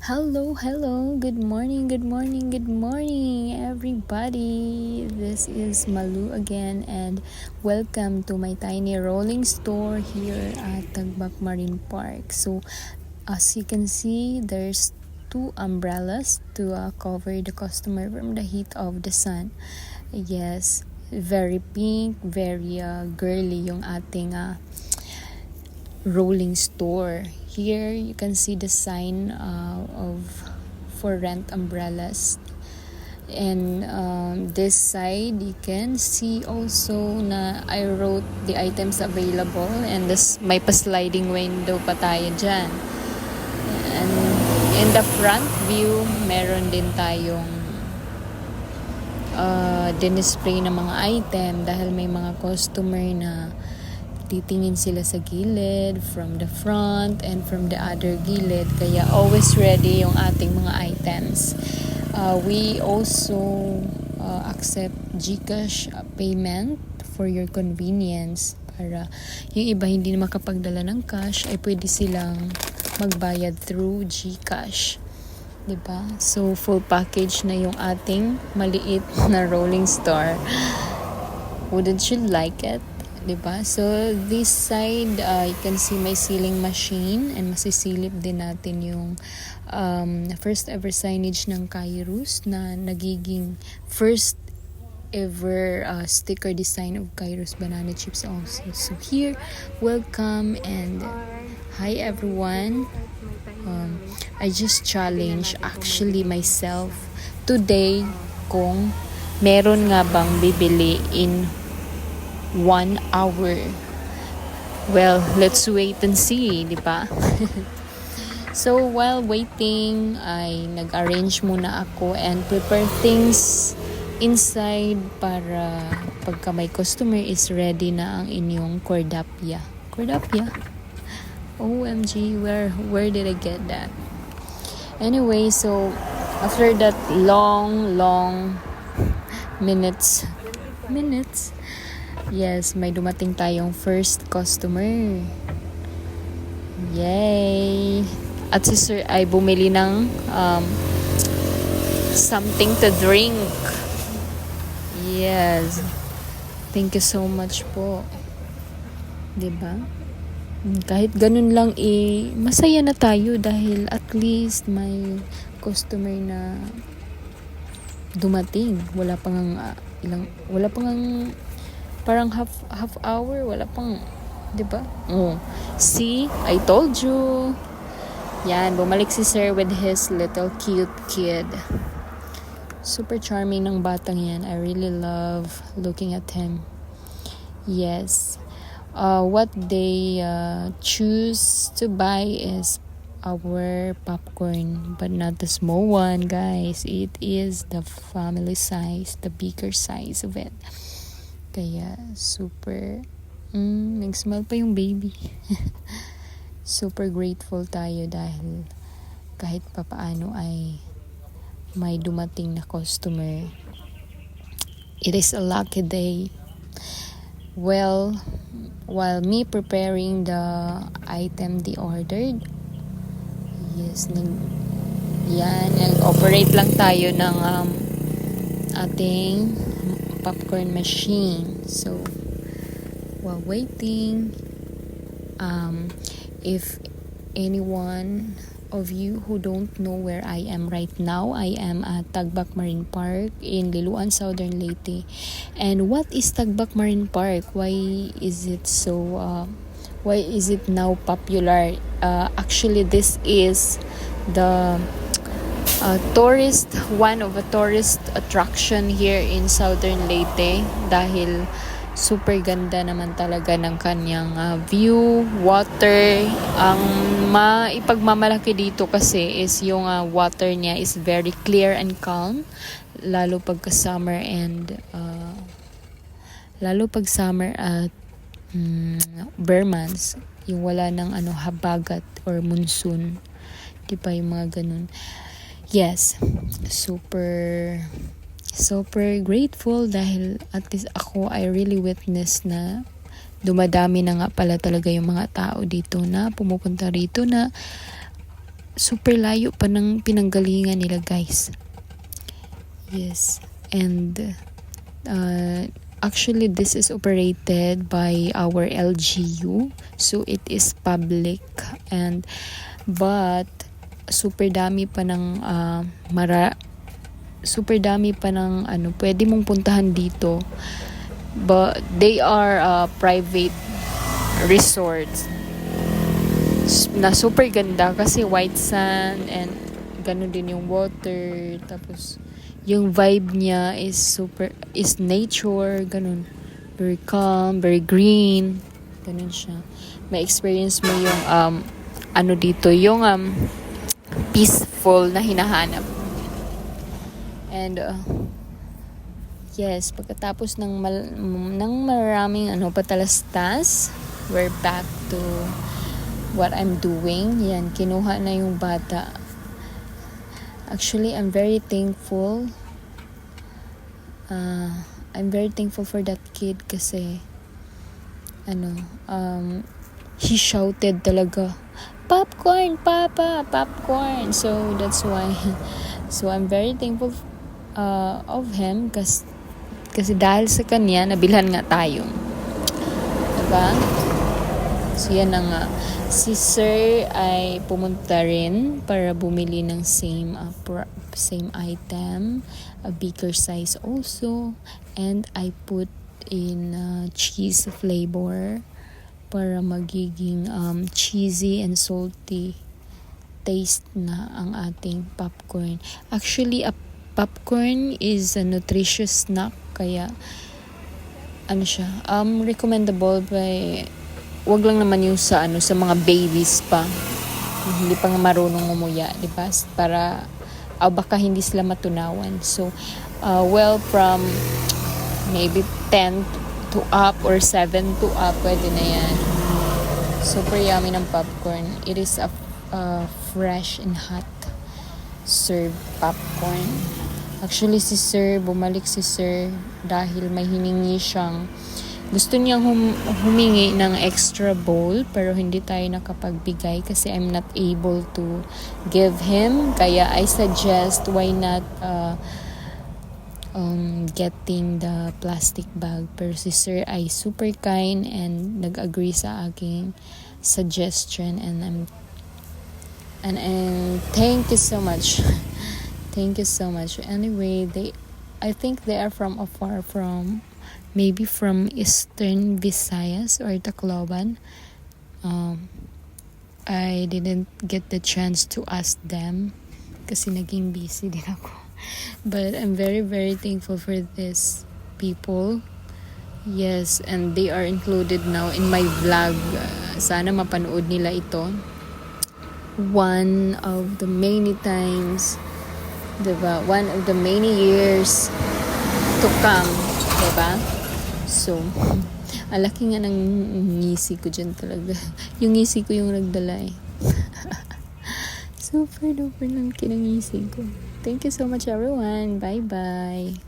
Hello, hello. Good morning, good morning, good morning, everybody. This is Malu again, and welcome to my tiny rolling store here at Tagbak Marine Park. So, as you can see, there's two umbrellas to cover the customer from the heat of the sun. Yes, very pink, very girly yung ating rolling store. Here you can see the sign of for rent umbrellas, and this side you can see also na I wrote the items available, and this may pa-sliding window pa tayo dyan. And in the front view meron din tayong dinisplay ng mga item dahil may mga customer na titingin sila sa gilid, from the front and from the other gilid, kaya always ready yung ating mga items. We also accept GCash payment for your convenience, para yung iba hindi na makapagdala ng cash ay pwede silang magbayad through GCash, diba? So full package na yung ating maliit na rolling store. Wouldn't you like it? Diba? So this side you can see my sealing machine, and masisilip din natin yung first ever signage ng Kairos na nagiging first ever sticker design of Kairos banana chips also. So here, welcome and hi everyone. I just challenge actually myself today kung meron nga bang bibili in 1 hour. Well, let's wait and see, di ba? So, while waiting, ay nag-arrange muna ako and prepare things inside para pagka may customer is ready na ang inyong cordapia. Cordapia? OMG, where did I get that? Anyway, so after that long minutes, yes, may dumating tayong first customer. Yay! At si Sir ay bumili ng something to drink. Yes. Thank you so much po. Diba? Kahit ganun lang masaya na tayo dahil at least may customer na dumating. Wala pang parang half hour, wala pang, 'di ba? See, I told you. Yan, bumalik si Sir with his little cute kid. Super charming ng batang yan. I really love looking at him. Yes. What they choose to buy is our popcorn, but not the small one, guys. It is the family size, the bigger size of it. Kaya super nag-smile pa yung baby. Super grateful tayo dahil kahit papaano ay may dumating na customer. It is a lucky day. Well, while me preparing the item they ordered, yes, nag-operate lang tayo ng ating popcorn machine. So while waiting, if anyone of you who don't know where I am right now, I am at Tagbak Marine Park in Liloan, Southern Leyte. And what is Tagbak Marine Park? Why is it now popular? Actually, this is the one of a tourist attraction here in Southern Leyte dahil super ganda naman talaga ng kanyang view, water. Ang maipagmamalaki dito kasi is yung water niya is very clear and calm, lalo pag summer at bare months, yung wala ng habagat or monsoon, di ba, yung mga ganun. Yes, super grateful dahil at least ako, I really witnessed na dumadami na nga pala talaga yung mga tao dito na pumupunta rito na super layo pa ng pinanggalingan nila, guys. Yes. And actually this is operated by our LGU, so it is public, and but super dami pa ng pwede mong puntahan dito, but they are private resorts na super ganda kasi white sand and ganun din yung water, tapos yung vibe niya is nature, ganun, very calm, very green, ganun siya. May experience mo yung dito yung peaceful na hinahanap. And yes, pagkatapos ng maraming patalastas, we're back to what I'm doing. Yan, kinuha na yung bata. Actually, I'm very thankful. I'm very thankful for that kid kasi he shouted talaga, "Popcorn, Papa! Popcorn!" So, that's why. So, I'm very thankful of him kasi dahil sa kanya, nabilhan nga tayo. Diba? So, yan na nga. Si Sir ay pumunta rin para bumili ng same item, a bigger size also, and I put in cheese flavor para magiging cheesy and salty taste na ang ating popcorn. Actually, a popcorn is a nutritious snack, kaya recommendable by wag lang naman yung sa mga babies pa, hindi pa nga marunong umuya, di ba? Para baka hindi sila matunawan. So from maybe 10 to up or 7 to up, pwede na yan. Super yummy ng popcorn. It is a fresh and hot served popcorn. Actually bumalik si Sir dahil may hiningi siyang, gusto niyang humingi ng extra bowl, pero hindi tayo nakapagbigay kasi I'm not able to give him. Kaya I suggest why not getting the plastic bag. Pero si Sir ay super kind and nag-agree sa aking suggestion, and thank you so much. Thank you so much. Anyway, I think they are from afar, maybe from Eastern Visayas or Tacloban. I didn't get the chance to ask them kasi naging busy din ako. But I'm very, very thankful for these people. Yes, and they are included now in my vlog. Sana mapanood nila ito. One of the many times, diba? One of the many years to come, diba? So, ang laki nga ng ngisi ko dyan talaga. Yung ngisi ko yung nagdala eh. Super duper ng kinangisi ko. Thank you so much everyone. Bye bye.